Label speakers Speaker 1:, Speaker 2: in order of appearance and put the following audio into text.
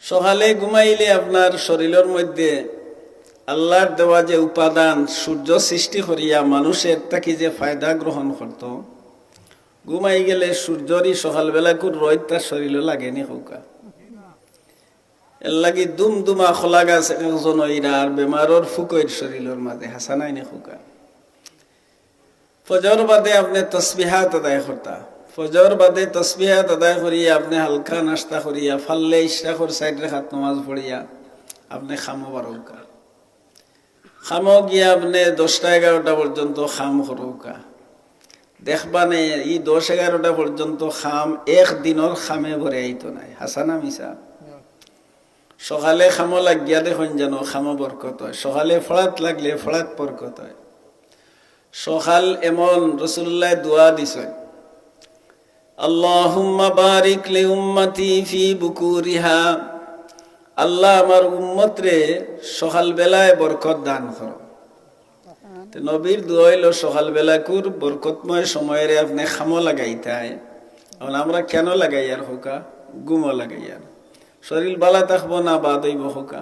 Speaker 1: সকালে ঘুমাইলে আপনার শরীরের মধ্যে আল্লাহর দেওয়া যে উপাদান সূর্য সৃষ্টি করিয়া মানুষের তাকে যে ফায়দা গ্রহণ করত, ঘুমাই গেলে সূর্যরই সকালবেলা কোন রোদ তার শরীরে লাগেনি হোকা। এর লাগি দুমদুমা খোলা গাছ একজন আর বেমারর ফুকইর শরীরের মাঝে হাসানাইনি হোকা। ফজর বাদে আপনি তসবিহাত আদায় করতা, ফজর বাদে তসবিহাত আদায় করিয়া আপনি হালকা নাস্তা করিয়া ফাললে ইশরাকর সাইড রেখাত নামাজ পড়িয়া আপনি খামো বারৌকা। খামো গিয়া আপনি 10টা-11টা পর্যন্ত খাম করৌকা। দেখবানে ই 10-11টা পর্যন্ত খাম একদিনের খামে ভরে আইতো নাই। হাসানা মিশা? সকালে খামো লাগিয়া দেখুন যেন খামো বরকত হয়, সকালে ফড়াত লাগলে ফড়াত বরকত হয়। সকাল এমন রাসূলুল্লাহ দোয়া দিছে, আল্লাহুম্মা বারিক লি উম্মতি ফি বুকুরিহা, আল্লাহ আমার উম্মত রে সকাল বেলায় বরকত দান করো। তো নবীর দোয়া হইল সকাল বেলাকুর বরকতময় সময়ের আপনি খামো লাগাইতাই। এখন আমরা কেন লাগাই আর হোকা? গুমো লাগাই আর শরীর বালা থাকবো না বাদ হইব হোকা।